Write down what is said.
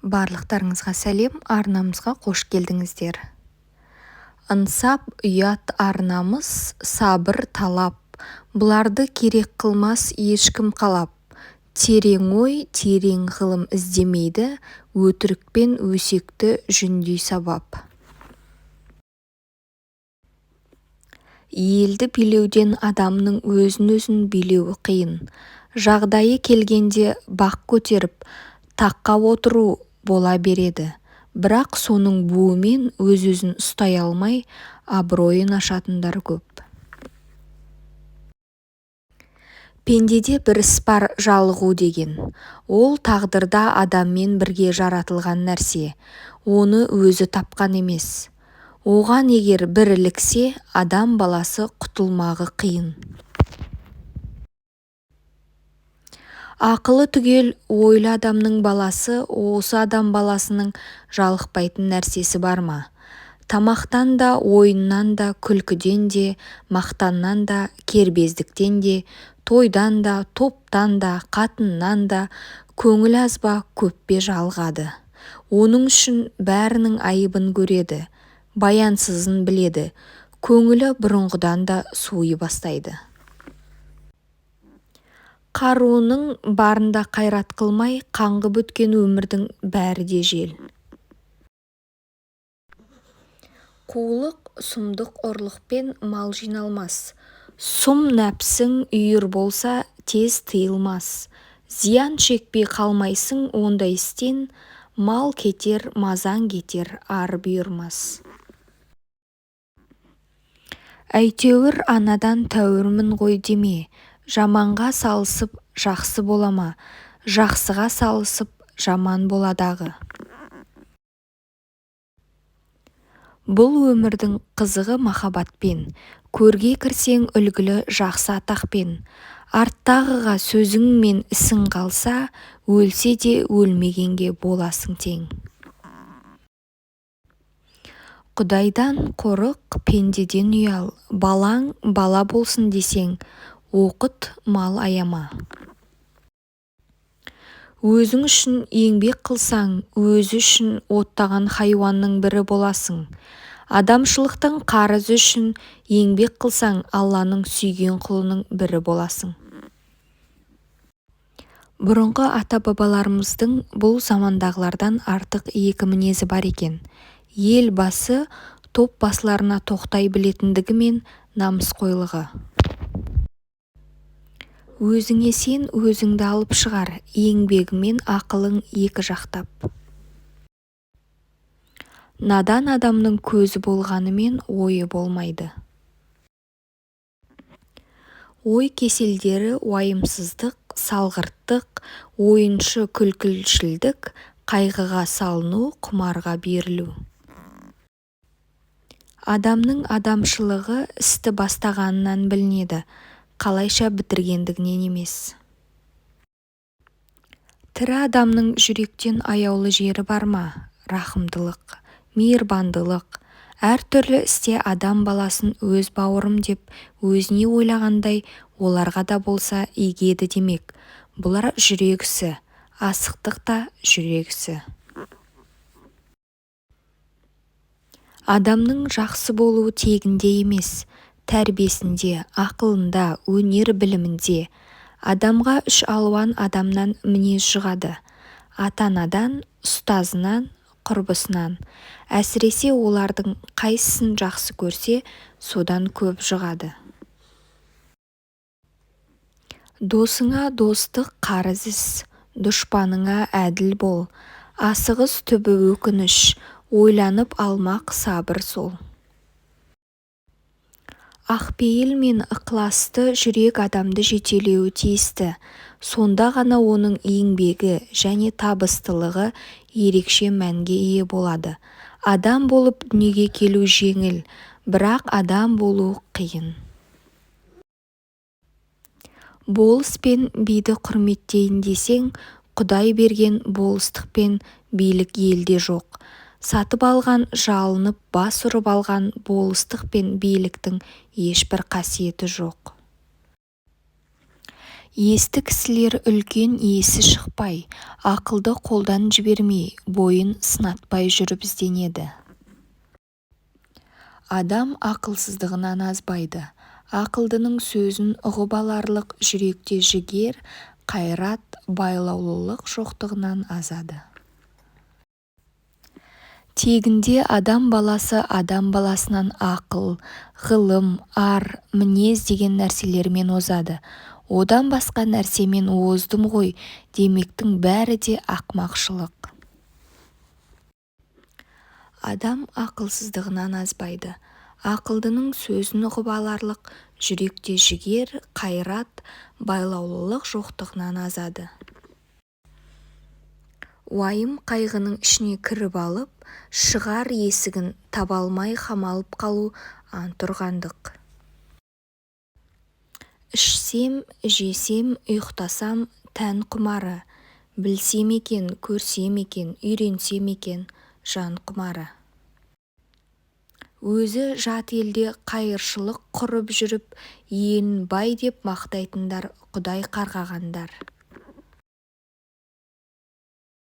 Барлықтарыңызға сәлем, арнамызға қош келдіңіздер. Ынсап, ұят арнамыз, сабыр талап, бұларды керек қылмас ешкім қалап. Терең ой, терең ғылым іздемейді, өтірікпен өсекті жүндей сабап. Елді билеуден адамның өзін билеуі қиын. Жағдайы келгенде бақ көтеріп, таққа отыру бола береді. Бірақ соның буымен өз-өзін ұстай алмай, абыройын ашатындар көп. Пендеде бір іс бар, жалығу деген. Ол тағдырда адаммен бірге жаратылған нәрсе. Оны өзі тапқан емес. Оған егер бір іліксе, адам баласы құтылмағы қиын. Ақылы түгел ойлы адамның баласы, осы адам баласының жалықпайтын нәрсесі бар ма? Тамақтан да, ойыннан да, күлкіден де, мақтаннан да, кербездіктен де, тойдан да, топтан да, қатыннан да, көңіл аз ба, көп пе жалығады. Оның үшін бәрінің айыбын көреді, баянсызын біледі, көңілі бұрынғыдан да суый бастайды. Қаруының барында қайрат қылмай, қаңғып өткен өмірдің бәрі де жел. Қулық, сұмдық ұрлықпен мал жиналмас. Сұм нәпсің үйір болса, тез тыйылмас. Зиян шекпей қалмайсың ондай істен, мал кетер, мазаң кетер, ар бұйырмас. Әйтеуір анадан тәуірмін ғой деме, жаманға салысып жақсы болама, жақсыға салысып жаман боладағы. Бұл өмірдің қызығы махаббатпен, көрге кірсең үлгілі жақсы атақпен. Арттағыға сөзің мен ісің қалса, өлсе де өлмегенге боласың тең. Құдайдан қорық, пендеден ұял, балаң бала болсын десең, оқыт, мал аяма. Өзің үшін еңбек қылсаң, өзі үшін оттаған хайуанның бірі боласың. Адамшылықтың қарызы үшін еңбек қылсаң, Алланың сүйген құлының бірі боласың. Бұрынғы ата-бабаларымыздың бұл замандағылардан артық екі мінезі бар екен. Ел басы топ басыларына тоқтай білетіндігі мен намысқойлығы. Өзіңе сен өзіңді алып шығар, еңбегімен ақылың екі жақтап. Надан адамның көзі болғанымен ойы болмайды. Ой кеселдері уайымсыздық, салғырттық, ойыншы күлкілшілдік, қайғыға салыну, құмарға берілу. Адамның адамшылығы істі бастағанынан білінеді, қалайша бітіргендігінен емес. Тірі адамның жүректен аяулы жері бар ма? Рахымдылық, мейірбандылық. Әртүрлі істе адам баласын өз бауырым деп, өзіне ойлағандай, оларға да болса егеді демек. Бұлар жүрегісі, асықтық та жүрегісі. Адамның жақсы болуы тегінде емес, тәрбиесінде, ақылында, өнер білімінде. Адамға үш алуан адамнан мінез жұғады. Ата-анадан, ұстазынан, құрбысынан. Әсіресе олардың қайсысын жақсы көрсе, содан көп жұғады. Досыңа достық қарыз іс, дұшпаныңа әділ бол. Асығыс түбі өкініш, ойланып алмақ сабыр сол. Ақпейіл мен ықыласты жүрек адамды жетелеуі тиісті. Сонда ғана оның еңбегі және табыстылығы ерекше мәнге ие болады. Адам болып дүниеге келу жеңіл, бірақ адам болу қиын. Болыс пен биді құрметтейін десең, Құдай берген болыстық пен билік елде жоқ. Сатып алған, жалынып, бас ұрып алған болыстық пен биліктің ешбір қасиеті жоқ. Есті кісілер үлкен есі шықпай, ақылды қолдан жібермей, бойын сынатпай жүріп ізденеді. Адам ақылсыздығынан азбайды. Ақылдының сөзін ұғып аларлық жүректе жігер, қайрат, байлаулылық жоқтығынан азады. Тегінде адам баласы адам баласынан ақыл, ғылым, ар, мінез деген нәрселермен озады. Одан басқа нәрсемен оздым ғой демектің бәрі де ақымақшылық. Адам ақылсыздығынан азбайды. Ақылдының сөзін ұғып аларлық жүректе жігер, қайрат, байлаулылық жоқтығынан азады. Уайым қайғының ішіне кіріп алып, шығар есігін таба алмай қамалып қалу антұрғандық. Ішсем, жесем, ұйықтасам, тән құмары. Білсем екен, көрсем екен, үйренсем екен, жан құмары. Өзі жат елде қайыршылық құрып жүріп, елін бай деп мақтайтындар, құдай қарғағандар.